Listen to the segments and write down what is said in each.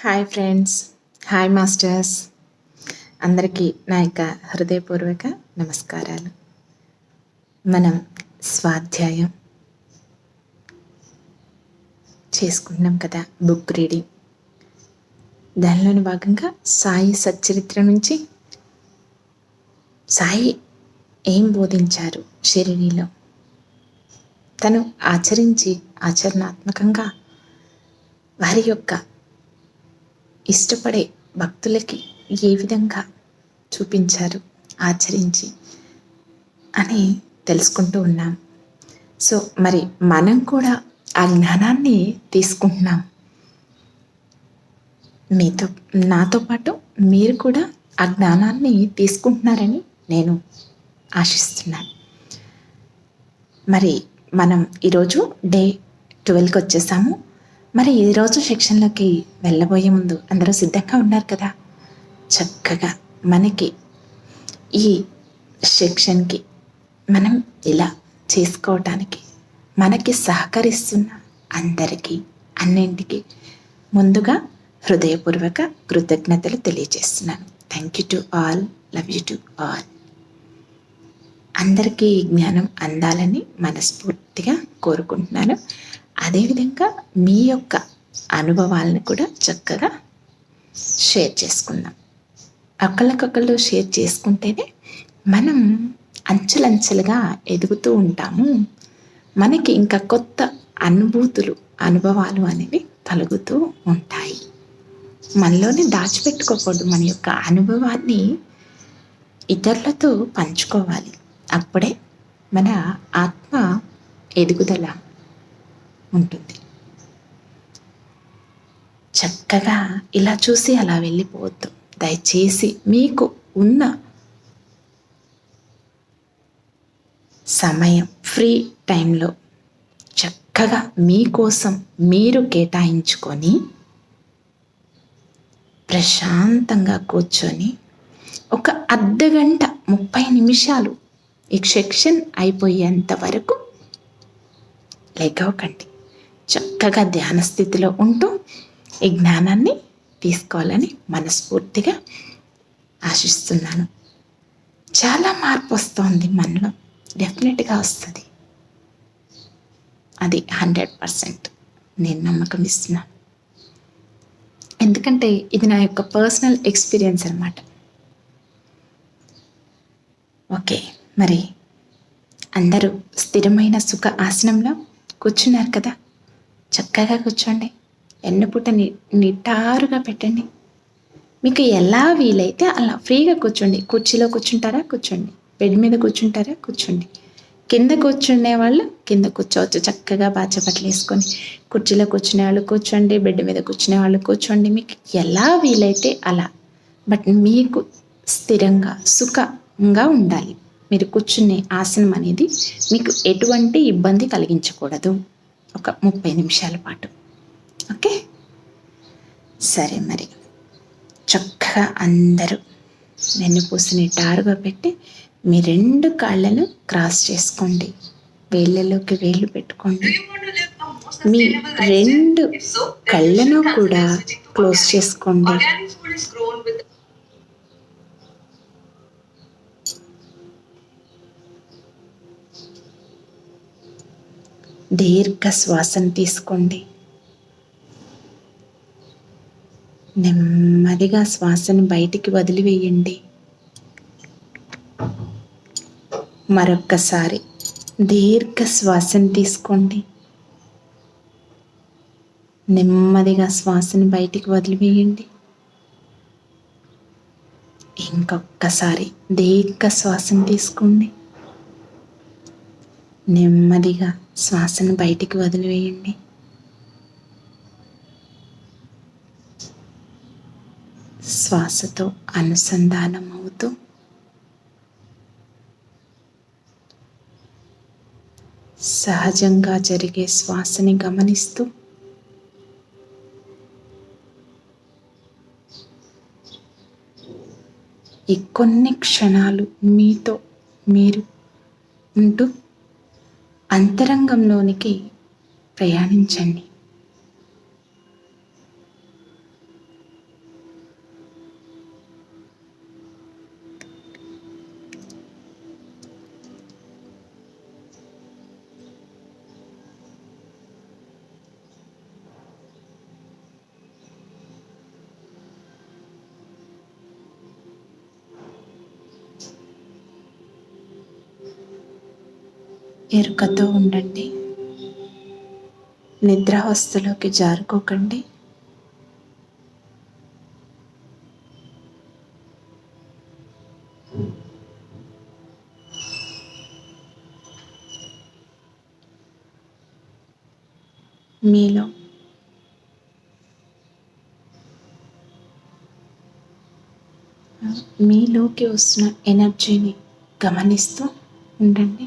Hi friends, hi masters, అందరికీ నా యొక్క హృదయపూర్వక నమస్కారాలు. మనం స్వాధ్యాయం చేసుకుంటున్నాం కదా, బుక్ రీడింగ్. దానిలోని భాగంగా సాయి సచ్చరిత్ర నుంచి సాయి ఏం బోధించారు షిరిడీలో, తను ఆచరణాత్మకంగా వారి యొక్క ఇష్టపడే భక్తులకి ఏ విధంగా చూపించారు ఆచరించి అని తెలుసుకుంటూ ఉన్నాం. సో మరి మనం కూడా ఆ జ్ఞానాన్ని తీసుకుంటున్నాం. నాతో పాటు మీరు కూడా ఆ జ్ఞానాన్ని తీసుకుంటున్నారని నేను ఆశిస్తున్నాను. మరి మనం ఈరోజు డే 12కి వచ్చేసాము. మరి ఈరోజు సెక్షన్లోకి వెళ్ళబోయే ముందు అందరూ సిద్ధంగా ఉన్నారు కదా. చక్కగా మనకి ఈ సెక్షన్కి మనం ఇలా చేసుకోవటానికి మనకి సహకరిస్తున్న అందరికీ అన్నింటికి ముందుగా హృదయపూర్వక కృతజ్ఞతలు తెలియజేస్తున్నాను. Thank you to all, love you to all. అందరికీ జ్ఞానం అందాలని మనస్ఫూర్తిగా కోరుకుంటున్నాను. అదేవిధంగా మీ యొక్క అనుభవాలను కూడా చక్కగా షేర్ చేసుకుందాం. ఒకళ్ళకొకళ్ళు షేర్ చేసుకుంటేనే మనం అంచెలంచెలుగా ఎదుగుతూ ఉంటాము. మనకి ఇంకా కొత్త అనుభవాలు అనేవి కలుగుతూ ఉంటాయి. మనలోనే దాచిపెట్టుకోకూడదు. మన యొక్క అనుభవాన్ని ఇతరులతో పంచుకోవాలి. అప్పుడే మన ఆత్మ ఎదుగుదల ఉంటుంది. చక్కగా ఇలా చూసి అలా వెళ్ళిపోవద్దు. దయచేసి మీకు ఉన్న సమయం, ఫ్రీ టైంలో చక్కగా మీకోసం మీరు కేటాయించుకొని ప్రశాంతంగా కూర్చొని ఒక అర్ధగంట 30 నిమిషాలు ఈ సెక్షన్ అయిపోయేంత వరకు లేకవకండి. చక్కగా ధ్యాన స్థితిలో ఉంటూ ఈ జ్ఞానాన్ని తీసుకోవాలని మనస్ఫూర్తిగా ఆశిస్తున్నాను. చాలా మార్పు వస్తుంది మనలో, డెఫినెట్గా వస్తుంది. అది 100% నేను నమ్మకం ఇస్తున్నాను. ఎందుకంటే ఇది నా యొక్క పర్సనల్ ఎక్స్పీరియన్స్ అన్నమాట. ఓకే, మరి అందరూ స్థిరమైన సుఖ ఆసనంలో కూర్చున్నారు కదా. చక్కగా కూర్చోండి. వెన్నుపూట నిటారుగా పెట్టండి. మీకు ఎలా వీలైతే అలా ఫ్రీగా కూర్చోండి. కుర్చీలో కూర్చుంటారా కూర్చోండి, బెడ్ మీద కూర్చుంటారా కూర్చోండి, కింద కూర్చునే వాళ్ళు కింద కూర్చోవచ్చు. చక్కగా బాచపట్లు వేసుకొని కుర్చీలో కూర్చునే వాళ్ళు కూర్చోండి, బెడ్ మీద కూర్చునే వాళ్ళు కూర్చోండి. మీకు ఎలా వీలైతే అలా, బట్ మీకు స్థిరంగా సుఖంగా ఉండాలి. మీరు కూర్చునే ఆసనం అనేది మీకు ఎటువంటి ఇబ్బంది కలిగించకూడదు. ఒక 30 నిమిషాల పాటు. ఓకే, సరే. మరి చక్కగా అందరూ వెన్నుపూసని నిటారుగా పెట్టి మీ 2 కాళ్ళను క్రాస్ చేసుకోండి. వేళ్ళలోకి వేళ్ళు పెట్టుకోండి. మీ 2 కళ్ళను కూడా క్లోజ్ చేసుకోండి. దీర్ఘ శ్వాసను తీసుకోండి. నెమ్మదిగా శ్వాసను బయటికి వదిలివేయండి. మరొక్కసారి దీర్ఘ శ్వాసను తీసుకోండి. నెమ్మదిగా శ్వాసను బయటికి వదిలివేయండి. ఇంకొక్కసారి దీర్ఘ శ్వాసను తీసుకోండి. నెమ్మదిగా శ్వాసను బయటికి వదిలివేయండి. శ్వాసతో అనుసంధానం అవుతూ సహజంగా జరిగే శ్వాసని గమనిస్తూ ఈ కొన్ని క్షణాలు మీతో మీరు ఉంటూ అంతరంగంలోనికి ప్రయాణించండి. ఎరుకతో ఉండండి. నిద్రావస్థలోకి జారుకోకండి. మీలోకి వస్తున్న ఎనర్జీని గమనిస్తూ ఉండండి.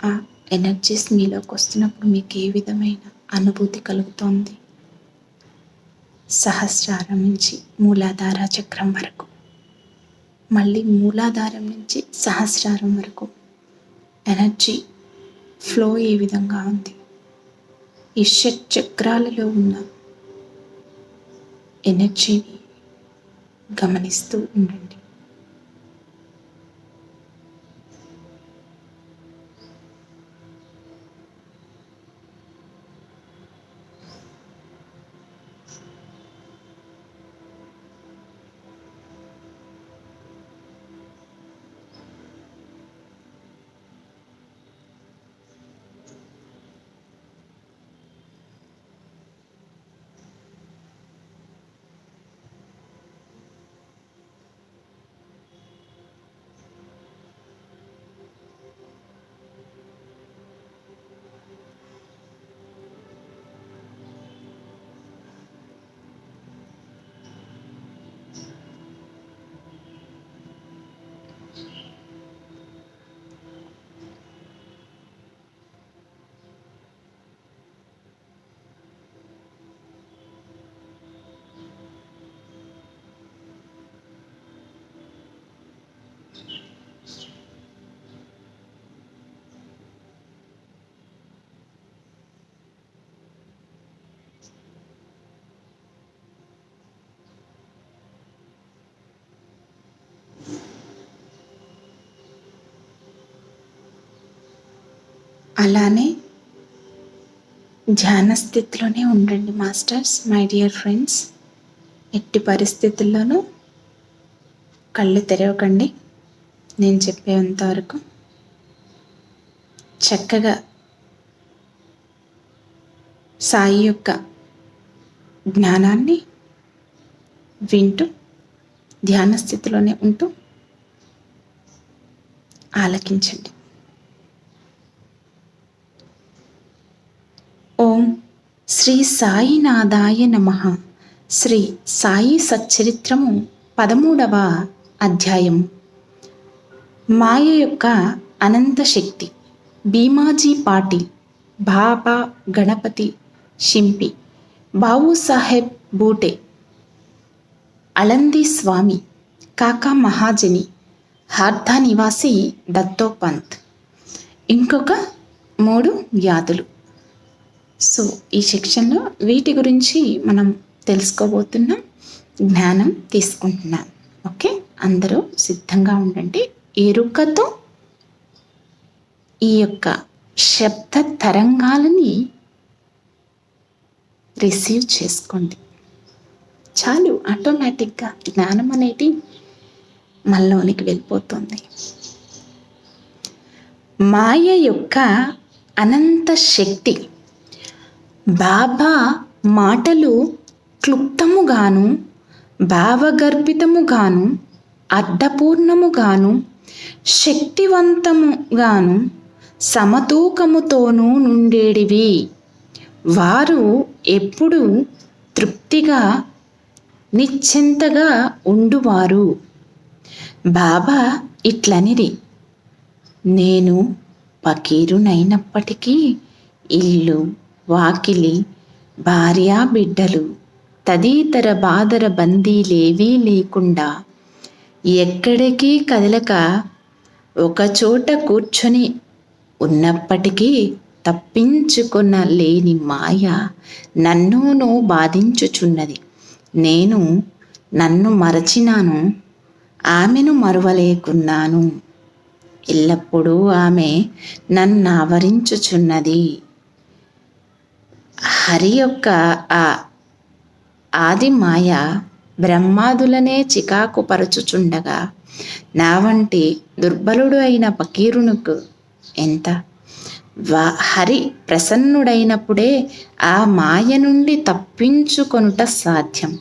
ఆ ఎనర్జీస్ మీలోకి వస్తున్నప్పుడు మీకు ఏ విధమైన అనుభూతి కలుగుతోంది? సహస్రారం నుంచి మూలాధార చక్రం వరకు, మళ్ళీ మూలాధారం నుంచి సహస్రారం వరకు ఎనర్జీ ఫ్లో ఏ విధంగా ఉంది? ఈ షట్ చక్రాలలో ఉన్న ఎనర్జీని గమనిస్తూ ఉండండి. అలానే ధ్యాన స్థితిలోనే ఉండండి మాస్టర్స్. మై డియర్ ఫ్రెండ్స్, ఎట్టి పరిస్థితుల్లోనూ కళ్ళు తెరవకండి. నేను చెప్పేంత వరకు చక్కగా సాయి యొక్క జ్ఞానాన్ని వింటూ ధ్యాన స్థితిలోనే ఉంటూ ఆలకించండి. ఓం శ్రీ సాయినాథాయ నమః. శ్రీ సాయి సచ్చరిత్రము 13వ అధ్యాయము. మాయ యొక్క అనంత శక్తి. భీమాజీ పాటిల్, బాబా గణపతి షింపి, బాబుసాహెబ్ బూటే, అళంది స్వామి, కాకా మహాజని, హార్దా నివాసి దత్తోపంత్, ఇంకొక 3 వ్యాధులు. సో ఈ సెక్షన్లో వీటి గురించి మనం తెలుసుకోబోతున్నాం, జ్ఞానం తీసుకుంటున్నాం. ఓకే, అందరూ సిద్ధంగా ఉండండి. ఎరుకతో ఈ యొక్క శబ్ద తరంగాలని రిసీవ్ చేసుకోండి. చాలు, ఆటోమేటిక్గా జ్ఞానం అనేది మనలోనికి వెళ్ళిపోతుంది. మాయ యొక్క అనంత శక్తి. బాబా మాటలు క్లుప్తముగాను, భావగర్భితముగాను, అర్థపూర్ణముగాను, శక్తివంతముగాను, సమతూకముతోనూ నుండేడివి. వారు ఎప్పుడు తృప్తిగా నిశ్చింతగా ఉండువారు. బాబా ఇట్లనిది, నేను పకీరునైనప్పటికీ ఇల్లు, వాకిలి, భార్యా బిడ్డలు తదితర బాదర బందీలేవీ లేకుండా ఎక్కడికి కదలక ఒకచోట కూర్చొని ఉన్నప్పటికీ తప్పించుకొన లేని మాయ నన్నును బాధించుచున్నది. నేను నన్ను మరచినాను, ఆమెను మరువలేకున్నాను. ఎల్లప్పుడూ ఆమె నన్ను ఆవరించుచున్నది. హరి యొక్క ఆ ఆది మాయ బ్రహ్మాదులనే చికాకు పరచుచుండగా నా వంటి దుర్బలుడు అయిన పకీరునుకు ఎంత హరి ప్రసన్నుడైనప్పుడే ఆ మాయ నుండి తప్పించుకొనుట సాధ్యం.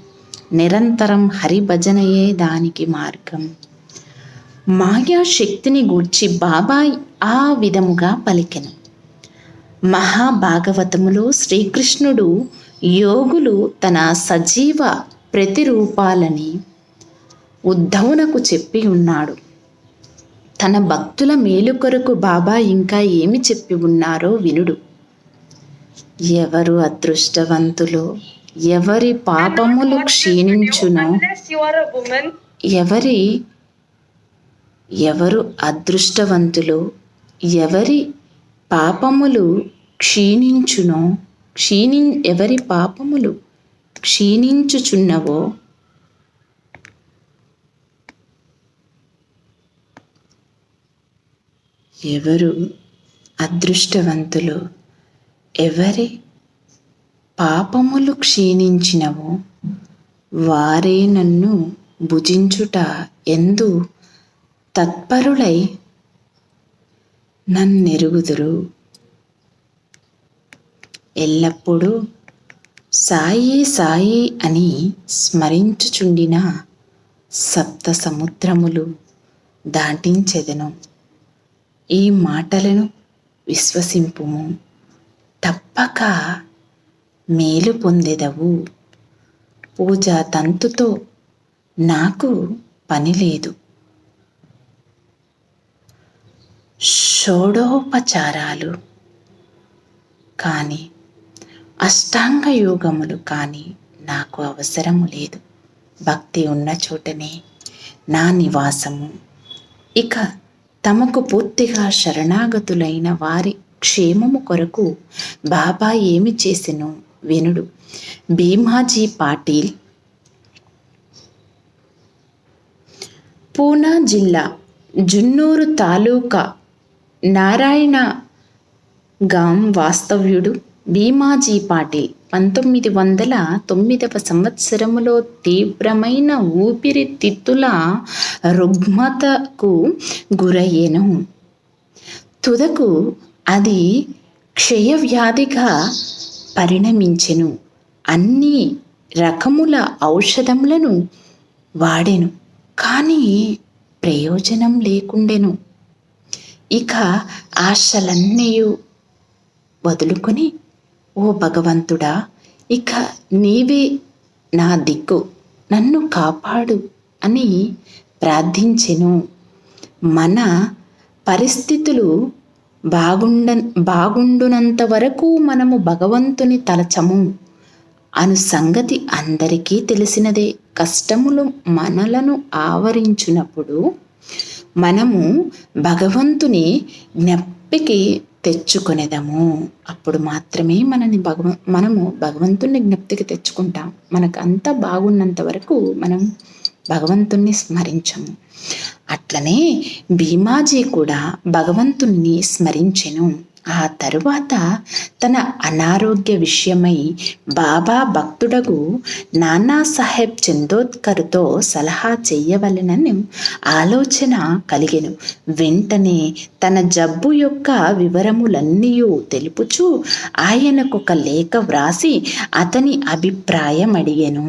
నిరంతరం హరి భజనయే దానికి మార్గం. మాయాశక్తిని గూర్చి బాబా ఆ విధముగా పలికెను. మహాభాగవతములో శ్రీకృష్ణుడు యోగులు తన సజీవ ప్రతిరూపాలని ఉద్ధవునకు చెప్పి ఉన్నాడు. తన భక్తుల మేలు కొరకు బాబా ఇంకా ఏమి చెప్పి ఉన్నారో వినుడు. ఎవరు అదృష్టవంతులో, ఎవరి పాపములు క్షీణించునో, ఎవరు అదృష్టవంతులో, ఎవరి పాపములు క్షీణించునో, ఎవరి పాపములు క్షీణించుచున్నవో, ఎవరు అదృష్టవంతులు, ఎవరి పాపములు క్షీణించినవో వారే నన్ను భుజించుట ఎందు తత్పరులై నన్నెరుగుదురు. ఎల్లప్పుడూ సాయి సాయి అని స్మరించుచుండిన సప్త సముద్రములు దాటించెదను. ఈ మాటలను విశ్వసింపుము, తప్పక మేలు పొందెదవు. పూజా తంతుతో నాకు పని లేదు. షోడోపచారాలు కానీ, అష్టాంగ యోగములు కానీ నాకు అవసరము లేదు. భక్తి ఉన్న చోటనే నా నివాసము. ఇక తమకు పూర్తిగా శరణాగతులైన వారి క్షేమము కొరకు బాబా ఏమి చేసెనో వినుడు. భీమాజీ పాటిల్, పూనా జిల్లా, జున్నూరు తాలూకా, నారాయణ గాం వాస్తవ్యుడు భీమాజీ పాటిల్ 1909 సంవత్సరములో తీవ్రమైన ఊపిరితిత్తుల రుగ్మతకు గురయ్యెను. తుదకు అది క్షయవ్యాధిగా పరిణమించెను. అన్ని రకముల ఔషధములను వాడెను, కానీ ప్రయోజనం లేకుండెను. ఇక ఆశలన్నీ వదులుకొని, ఓ భగవంతుడా, ఇక నీవే నా దిక్కు, నన్ను కాపాడు అని ప్రార్థించెను. మన పరిస్థితులు బాగుండునంత వరకు మనము భగవంతుని తలచము అను సంగతి అందరికీ తెలిసినదే. కష్టములు మనలను ఆవరించినప్పుడు మనము భగవంతుని జ్ఞప్తికి తెచ్చుకొనేదము. అప్పుడు మాత్రమే మనము భగవంతుని జ్ఞప్తికి తెచ్చుకుంటాం. మనకు అంతా బాగున్నంత వరకు మనం భగవంతుణ్ణి స్మరించము. అట్లనే భీమాజీ కూడా భగవంతుణ్ణి స్మరించెను. ఆ తరువాత తన అనారోగ్య విషయమై బాబా భక్తుడగు నానాసాహెబ్ చందోద్కర్తో సలహా చెయ్యవలెనని ఆలోచన కలిగెను. వెంటనే తన జబ్బు యొక్క వివరములన్నీ తెలుపుచూ ఆయనకొక లేఖ వ్రాసి అతని అభిప్రాయం అడిగెను.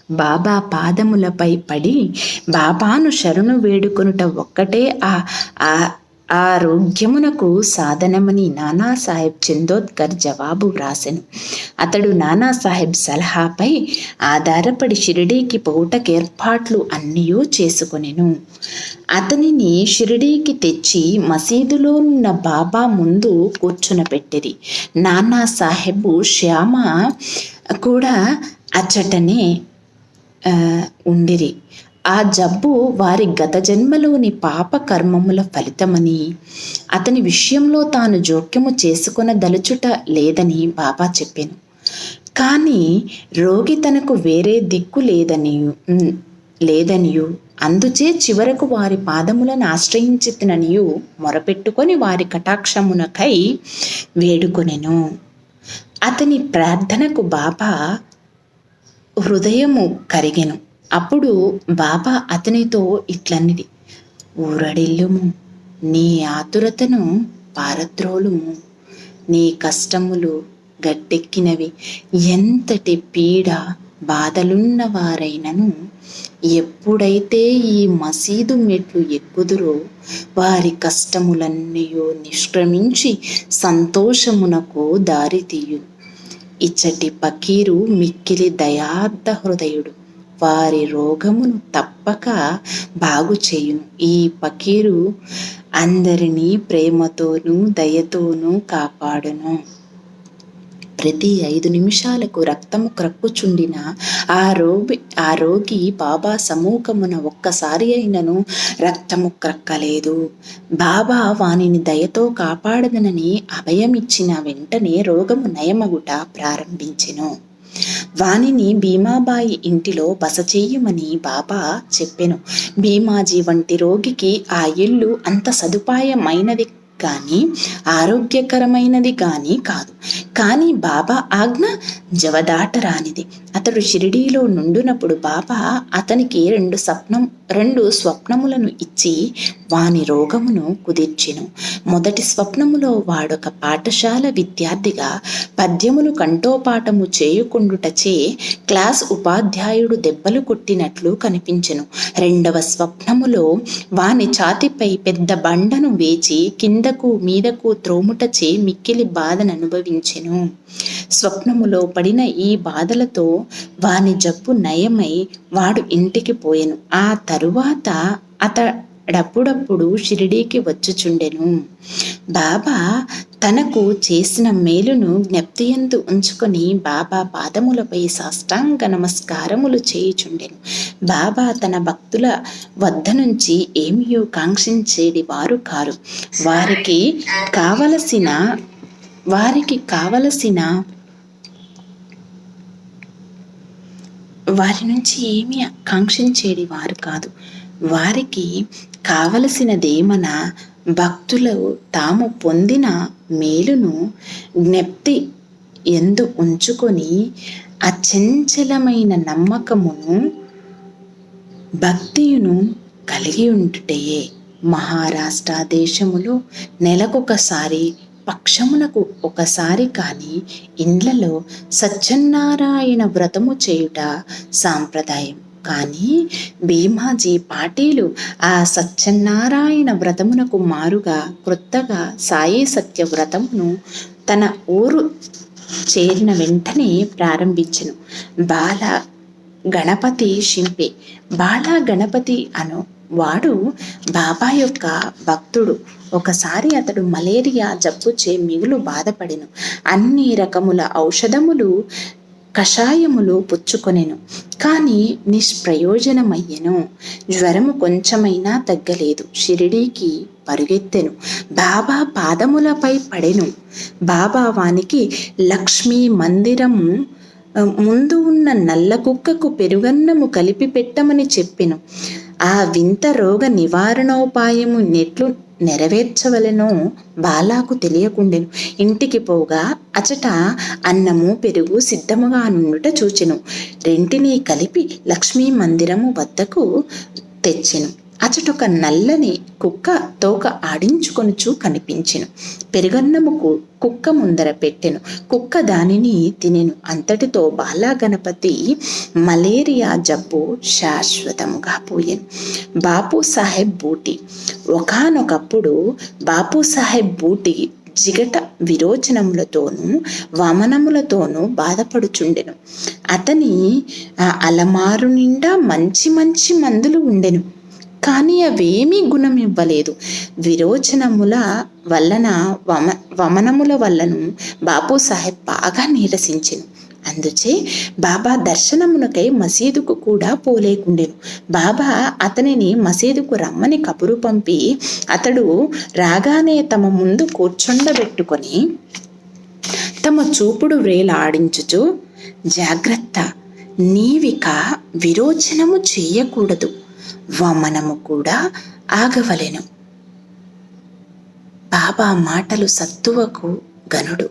బాబా పాదములపై పడి బాబాను శరణు వేడుకొనుట ఒక్కటే ఆరోగ్యమునకు సాధనమని నానాసాహెబ్ చందోద్కర్ జవాబు వ్రాసెను. అతడు నానాసాహెబ్ సలహాపై ఆధారపడి షిరిడీకి పోవుటకు ఏర్పాట్లు అన్నీ చేసుకొనెను. అతనిని షిరిడీకి తెచ్చి మసీదులో ఉన్న బాబా ముందు కూర్చునపెట్టిరి. నానాసాహెబ్ శ్యామ కూడా అచ్చటనే ఉండిరి. ఆ జబ్బు వారి గత జన్మలోని పాప కర్మముల ఫలితమని, అతని విషయంలో తాను జోక్యము చేసుకొనదలుచుట లేదని బాబా చెప్పాను. కానీ రోగి తనకు వేరే దిక్కు లేదనియు అందుచే చివరకు వారి పాదములను ఆశ్రయించితిననియు మొరపెట్టుకొని వారి కటాక్షమునకై వేడుకొనెను. అతని ప్రార్థనకు బాబా హృదయము కరిగెను. అప్పుడు బాబా అతనితో ఇట్లనిది, ఊరడిల్లుము, నీ ఆతురతను పారద్రోలుము. నీ కష్టములు గట్టెక్కినవి. ఎంతటి పీడ బాధలున్న వారైనను ఎప్పుడైతే ఈ మసీదు మెట్లు ఎక్కుదురో వారి కష్టములన్నయో నిష్క్రమించి సంతోషమునకు దారితీయు. ఇచ్చటి పకీరు మిక్కిలి దయార్థ హృదయుడు. వారి రోగమును తప్పక బాగు చేయును. ఈ పకీరు అందరినీ ప్రేమతోనూ దయతోనూ కాపాడును. ప్రతి 5 నిమిషాలకు రక్తము క్రక్కుచుండిన ఆ రోగి బాబా సముఖమున ఒక్కసారి అయినను రక్తము క్రక్కలేదు. బాబా వానిని దయతో కాపాడదనని అభయమిచ్చిన వెంటనే రోగము నయమగుట ప్రారంభించెను. వానిని భీమాబాయి ఇంటిలో బస చెయ్యమని బాబా చెప్పెను. భీమాజీ వంటి రోగికి ఆ ఇల్లు అంత సదుపాయమైనది కానీ ఆరోగ్యకరమైనది కానీ కాదు. కానీ బాబా ఆజ్ఞ జవదాటరానిది. అతడు షిరిడీలో నుండునప్పుడు బాబా అతనికి రెండు స్వప్నములను ఇచ్చి వాని రోగమును కుదిర్చెను. మొదటి స్వప్నములో వాడొక పాఠశాల విద్యార్థిగా పద్యములు కంఠోపాఠము చేయుకుండుటచే క్లాస్ ఉపాధ్యాయుడు దెబ్బలు కొట్టినట్లు కనిపించెను. రెండవ స్వప్నములో వాని ఛాతిపై పెద్ద బండను వేచి కిందకు మీదకు త్రోముటచే మిక్కిలి బాధను అనుభవించెను. స్వప్నములో పడిన ఈ బాధలతో వాని జబ్బు నయమై వాడు ఇంటికి పోయెను. ఆ తరువాత అతడప్పుడప్పుడు షిరిడీకి వచ్చుచుండెను. బాబా తనకు చేసిన మేలును జ్ఞప్తియందు ఉంచుకొని బాబా పాదములపై సాష్టాంగ నమస్కారములు చేయుచుండెను. బాబా తన భక్తుల వద్ద నుంచి ఏమియో కాంక్షించేది వారు కారు. వారికి కావలసిన వారి నుంచి ఏమీ కాంక్షించేది వారు కాదు. వారికి కావలసినదేమన భక్తులు తాము పొందిన మేలును జ్ఞప్తి ఎందు ఉంచుకొని అచంచలమైన నమ్మకమును భక్తియును కలిగి ఉండుటయే. మహారాష్ట్ర దేశములో నెలకొకసారి పక్షమునకు ఒకసారి కాని ఇండ్లలో సత్యనారాయణ వ్రతము చేయుట సాంప్రదాయం. కానీ భీమాజీ పాటీలు ఆ సత్యనారాయణ వ్రతమునకు మారుగా క్రొత్తగా సాయి సత్య వ్రతమును తన ఊరు చేరిన వెంటనే ప్రారంభించెను. బాల గణపతి షింపే. బాల గణపతి అను వాడు బాబా యొక్క భక్తుడు. ఒకసారి అతడు మలేరియా జబ్బుచే మిగులు బాధపడెను. అన్ని రకముల ఔషధములు కషాయములు పుచ్చుకొనెను. కానీ నిష్ప్రయోజనమయ్యెను. జ్వరము కొంచెమైనా తగ్గలేదు. షిరిడీకి పరుగెత్తెను. బాబా పాదములపై పడెను. బాబా వానికి లక్ష్మీ మందిరము ముందు ఉన్న నల్ల కుక్కకు పెరుగన్నము కలిపి పెట్టమని చెప్పెను. ఆ వింత రోగ నివారణోపాయము నెట్లు నెరవేర్చవలెనో బాలాకు తెలియకుండెను. ఇంటికి పోగా అచట అన్నము పెరుగు సిద్ధముగా నుండుట చూచెను. రెంటినీ కలిపి లక్ష్మీ మందిరము వద్దకు తెచ్చెను. అచటొక నల్లని కుక్క తోక ఆడించుకొనుచు కనిపించెను. పెరుగన్నముకు కుక్క ముందర పెట్టెను. కుక్క దానిని తినెను. అంతటితో బాలా గణపతి మలేరియా జబ్బు శాశ్వతముగా పోయెను. బాపు సాహెబ్ బూటి. ఒకానొకప్పుడు బాపు సాహెబ్ బూటి జిగట విరోచనములతోనూ వమనములతోనూ బాధపడుచుండెను. అతని అలమారు నిండా మంచి మంచి మందులు ఉండెను. కానీ అవేమీ గుణమివ్వలేదు. విరోచనముల వలన వమనముల వల్లను బాపు సాహెబ్ బాగా నీరసించెను. అందుచే బాబా దర్శనమునకై మసీదుకు కూడా పోలేకుండెను. బాబా అతనిని మసీదుకు రమ్మని కబురు పంపి అతడు రాగానే తమ ముందు కూర్చుండబెట్టుకొని తమ చూపుడు వ్రేలాడించుచు, జాగ్రత్త, నీవిక విరోచనము చేయకూడదు, వమనము కూడా ఆగవలెను. బాబా మాటలు సత్తువకు గనుడు.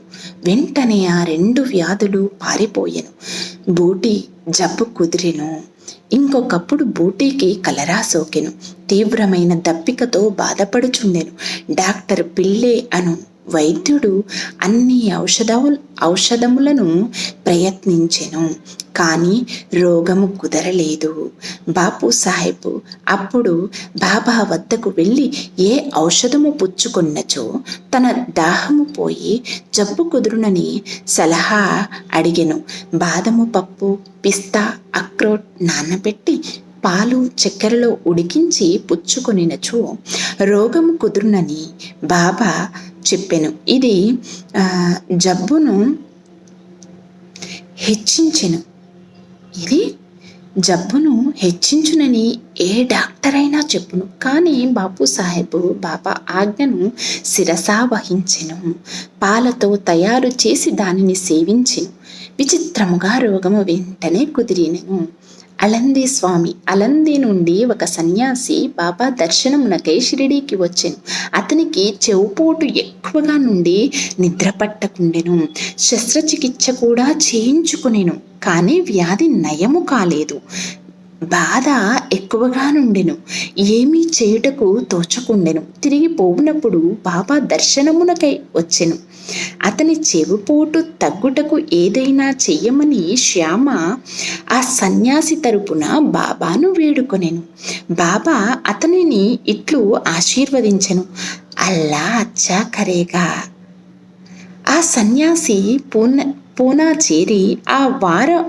వెంటనే ఆ 2 వ్యాధులు పారిపోయెను. బూటి జబ్బు కుదిరెను. ఇంకొకప్పుడు బూటీకి కలరా సోకెను. తీవ్రమైన దప్పికతో బాధపడుచుండెను. డాక్టర్ పిల్లే అను వైద్యుడు అన్ని ఔషధములను ప్రయత్నించెను, కానీ రోగము కుదరలేదు. బాపు సాహెబ్ అప్పుడు బాబా వద్దకు వెళ్ళి ఏ ఔషధము పుచ్చుకొన్నచో తన దాహము పోయి జబ్బు కుదురునని సలహా అడిగెను. బాదము పప్పు, పిస్తా, అక్రోట్ నానబెట్టి పాలు చక్కెరలో ఉడికించి పుచ్చుకొనినచో రోగము కుదురునని బాబా చెప్పెను. ఇది జబ్బును హెచ్చించునని ఏ డాక్టర్ అయినా చెప్పును. కానీ బాపు సాహెబ్ బాబా ఆజ్ఞను శిరసా వహించెను. పాలతో తయారు చేసి దానిని సేవించెను. విచిత్రముగా రోగము వెంటనే కుదిరినెను. అలంది నుండి ఒక సన్యాసి బాబా దర్శనమునకై షిరిడీకి వచ్చెను. అతనికి చెవుపోటు ఎక్కువగా నుండి నిద్ర పట్టకుండెను. శస్త్రచికిత్స కూడా చేయించుకునేను, కానీ వ్యాధి నయము కాలేదు. బాధ ఎక్కువగా నుండెను. ఏమీ చేయుటకు తోచకుండెను. తిరిగి పోవునప్పుడు బాబా దర్శనమునకై వచ్చెను. అతని చెవిపోటు తగ్గుటకు ఏదైనా చెయ్యమని శ్యామ ఆ సన్యాసి తరపున బాబాను వేడుకొనెను. బాబా అతనిని ఇట్లు ఆశీర్వదించెను, అల్లా అచ్చా కరేగా. ఆ సన్యాసి పూనా చేరి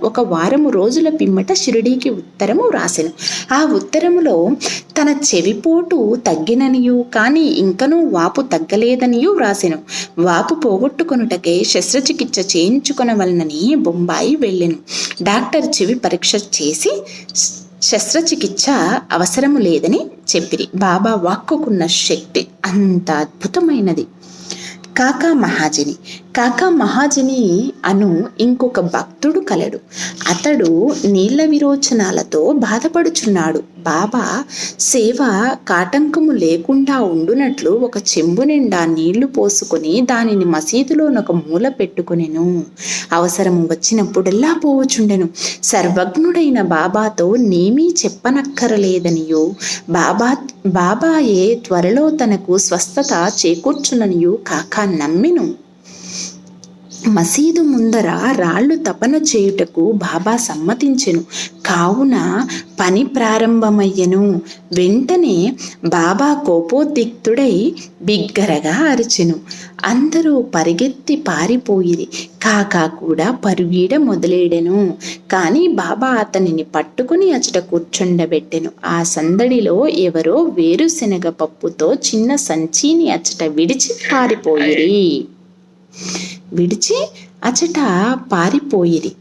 ఒక వారము రోజుల పిమ్మట షిరిడీకి ఉత్తరము వ్రాసెను. ఆ ఉత్తరములో తన చెవిపోటు తగ్గిననియు, కానీ ఇంకనూ వాపు తగ్గలేదనియూ వ్రాసెను. వాపు పోగొట్టుకొనుటకే శస్త్రచికిత్స చేయించుకొనవలనని బొంబాయి వెళ్ళెను. డాక్టర్ చెవి పరీక్ష చేసి శస్త్రచికిత్స అవసరము లేదని చెప్పిరి. బాబా వాక్కుకున్న శక్తి అంత అద్భుతమైనది. కాకా మహాజని అను ఇంకొక భక్తుడు కలడు. అతడు నీళ్ల విరోచనాలతో బాధపడుచున్నాడు. బాబా సేవ కాటంకము లేకుండా ఉండునట్లు ఒక చెంబు నిండా నీళ్లు పోసుకొని దానిని మసీదులోనొక మూల పెట్టుకునెను. అవసరము వచ్చినప్పుడల్లా పోవచుండెను. సర్వజ్ఞుడైన బాబాతో నేమీ చెప్పనక్కరలేదనియో, బాబాయే త్వరలో తనకు స్వస్థత చేకూర్చుననియో కాకా నమ్మెను. మసీదు ముందర రాళ్లు తపన చేయుటకు బాబా సమ్మతించెను. కావున పని ప్రారంభమయ్యెను. వెంటనే బాబా కోపోద్రిక్తుడై బిగ్గరగా అరిచెను. అందరూ పరిగెత్తి పారిపోయిరి. కాకా కూడా పరుగీడ మొదలెడెను. కానీ బాబా అతనిని పట్టుకుని అచట కూర్చుండబెట్టెను. ఆ సందడిలో ఎవరో వేరుశెనగ పప్పుతో చిన్న సంచిని అచట విడిచి పారిపోయిరి.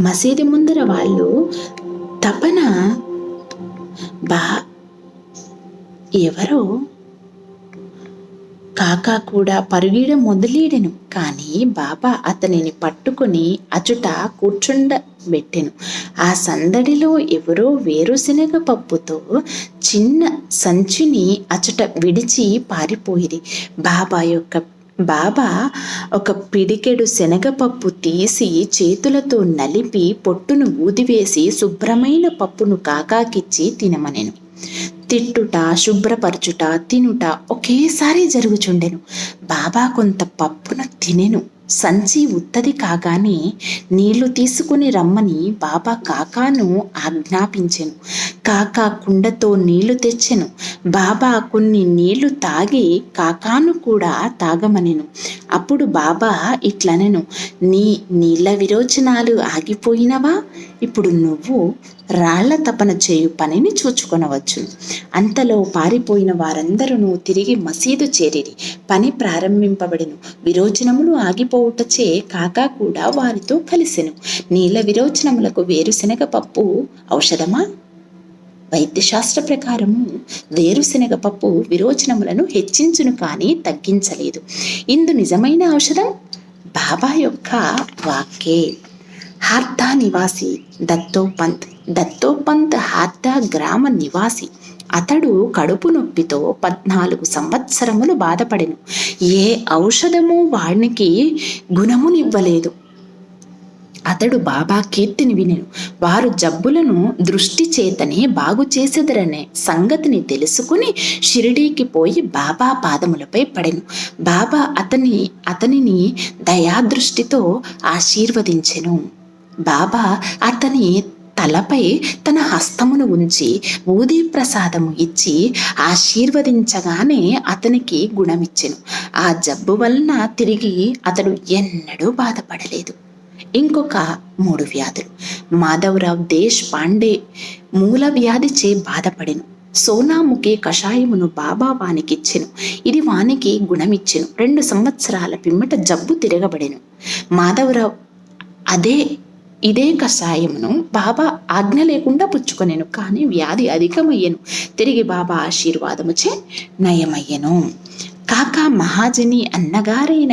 మసీదు ముందర వాళ్ళు తపన ఎవరో కాకా కూడా పరుగీడ మొదలెడెను. కానీ బాబా అతనిని పట్టుకుని అచుట కూర్చుండబెట్టెను. ఆ సందడిలో ఎవరో వేరుశెనగ పప్పుతో చిన్న సంచిని అచుట విడిచి పారిపోయిరి. బాబా ఒక పిడికెడు శనగపప్పు తీసి చేతులతో నలిపి పొట్టును ఊదివేసి శుభ్రమైన పప్పును కాకాకిచ్చి తినమనెను. తిట్టుట, శుభ్రపరచుట, తినుట ఒకేసారి జరుగుచుండెను. బాబా కొంత పప్పును తినెను. సంచి ఉత్తది కాగానే నీళ్లు తీసుకుని రమ్మని బాబా కాకాను ఆజ్ఞాపించెను. కాకా కుండతో నీళ్లు తెచ్చెను. బాబా కొన్ని నీళ్లు తాగి కాకాను కూడా తాగమనెను. అప్పుడు బాబా ఇట్లనెను, నీ నీళ్ల విరోచనాలు ఆగిపోయినవా? ఇప్పుడు నువ్వు రాళ్ల తపన చేయు పనిని చూచుకొనవచ్చు. అంతలో పారిపోయిన వారందరూ తిరిగి మసీదు చేరిరి. పని ప్రారంభింపబడెను. విరోచనములు ఆగిపోవుటచే కాకా కూడా వారితో కలిసెను. నీళ్ల విరోచనములకు వేరుశెనగ పప్పు ఔషధమా? వైద్యశాస్త్ర ప్రకారము వేరుశెనగ పప్పు విరోచనములను హెచ్చించును, కానీ తగ్గించలేదు. ఇందు నిజమైన ఔషధం బాబా యొక్క వాక్కే. హార్దా నివాసి దత్తోపంత్ హార్దా గ్రామ నివాసి. అతడు కడుపు నొప్పితో 14 సంవత్సరములు బాధపడెను. ఏ ఔషధము వానికి గుణమునివ్వలేదు. అతడు బాబా కీర్తిని వినెను. వారు జబ్బులను దృష్టి చేతనే బాగు చేసెదరనే సంగతిని తెలుసుకుని షిరిడీకి పోయి బాబా పాదములపై పడెను. బాబా అతనిని దయాదృష్టితో ఆశీర్వదించెను. బాబా అతని తలపై తన హస్తమును ఉంచి ఊదీ ప్రసాదము ఇచ్చి ఆశీర్వదించగానే అతనికి గుణమిచ్చెను. ఆ జబ్బు వలన తిరిగి అతడు ఎన్నడూ బాధపడలేదు. ఇంకొక 3 వ్యాధులు. మాధవరావు దేశ్ పాండే మూల వ్యాధిచే బాధపడెను. సోనాముఖి కషాయమును బాబా వానికిచ్చెను. ఇది వానికి గుణమిచ్చెను. 2 సంవత్సరాల పిమ్మట జబ్బు తిరగబడెను. మాధవరావు ఇదే కషాయమును బాబా ఆజ్ఞ లేకుండా పుచ్చుకొనెను. కానీ వ్యాధి అధికమయ్యెను. తిరిగి బాబా ఆశీర్వాదముచే నయమయ్యెను. కాకా మహాజని అన్నగారైన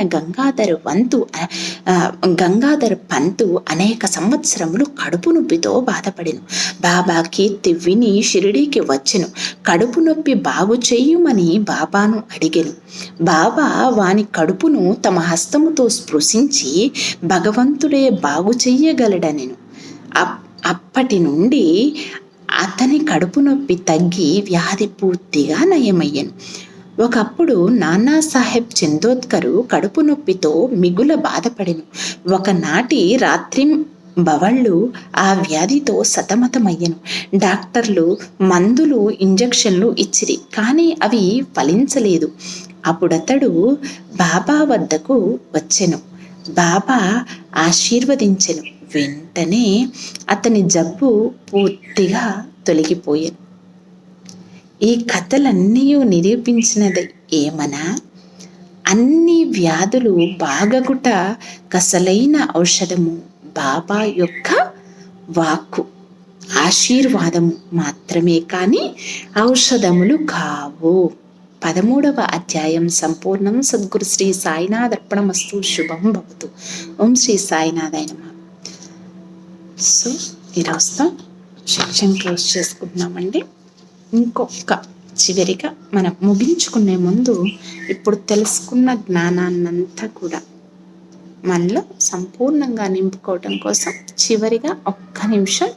గంగాధర్ పంతు అనేక సంవత్సరములు కడుపు నొప్పితో బాధపడెను. బాబా కీర్తి విని షిరిడీకి వచ్చెను. కడుపు నొప్పి బాగు చెయ్యుమని బాబాను అడిగెను. బాబా వాని కడుపును తమ హస్తముతో స్పృశించి భగవంతుడే బాగు చెయ్యగలడనెను. అప్పటి నుండి అతని కడుపు నొప్పి తగ్గి వ్యాధి పూర్తిగా నయమయ్యెను. ఒకప్పుడు నానాసాహెబ్ చందోద్కరు కడుపు నొప్పితో మిగుల బాధపడెను. ఒకనాటి రాత్రి బవళ్ళు ఆ వ్యాధితో సతమతమయ్యెను. డాక్టర్లు మందులు ఇంజెక్షన్లు ఇచ్చిరి, కానీ అవి ఫలించలేదు. అప్పుడతడు బాబా వద్దకు వచ్చెను. బాబా ఆశీర్వదించెను. వెంటనే అతని జబ్బు పూర్తిగా తొలగిపోయెను. ఈ కథలన్నీ నిరూపించినది ఏమనా, అన్ని వ్యాధులు బాగగుట కసలైన ఔషధము బాబా యొక్క వాక్కు, ఆశీర్వాదము మాత్రమే కానీ ఔషధములు కావు. 13వ అధ్యాయం సంపూర్ణం. సద్గురు శ్రీ సాయినాథ్ అర్పణమస్తు. శుభం భవతు. ఓం శ్రీ సాయినాథాయ నమః. సో ఈరోజుతో సెక్షన్ క్లోజ్ చేసుకుంటున్నామండి. ఇంకొక చివరిగా మనం ముగించుకునే ముందు ఇప్పుడు తెలుసుకున్న జ్ఞానాన్నంతా కూడా మనలో సంపూర్ణంగా నింపుకోవటం కోసం చివరిగా 1 నిమిషం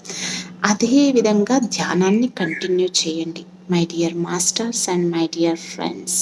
అదే విధంగా ధ్యానాన్ని కంటిన్యూ చేయండి. My dear masters and my dear friends.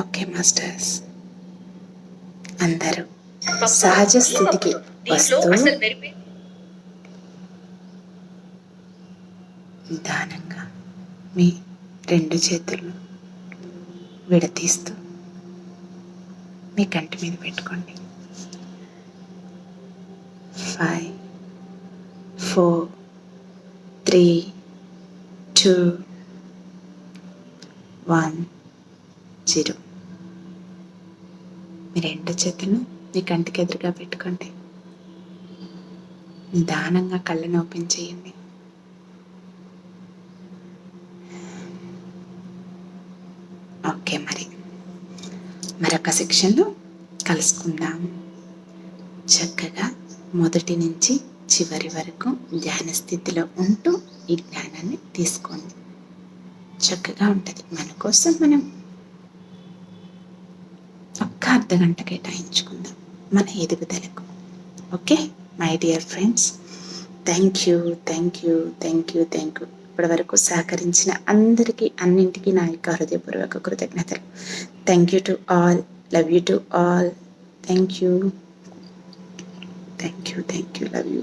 Okay masters, అందరూ సహజ స్థితికి వస్తూ నిదానంగా మీ 2 చేతులను విడతీస్తూ మీ కంటి మీద పెట్టుకోండి. 5 4 3 2 1 0. మీ 2 చేతులను మీ కంటికి ఎదురుగా పెట్టుకోండి. నిదానంగా కళ్ళను ఓపెన్ చేయండి. ఓకే, మరొక సెక్షన్లో కలుసుకుందాం. చక్కగా మొదటి నుంచి చివరి వరకు ధ్యాన స్థితిలో ఉంటూ ఈ జ్ఞానాన్ని తీసుకోండి. చక్కగా ఉంటుంది. మన కోసం మనం ఒక్క అర్ధగంట కేటాయించుకుందాం మన ఎదుగుదలకు. Okay my dear friends, thank you. ఇప్పటి వరకు సహకరించిన అందరికీ అన్నింటికీ నా యొక్క హృదయపూర్వక కృతజ్ఞతలు. Thank you to all. Love you to all. Thank you. Love you.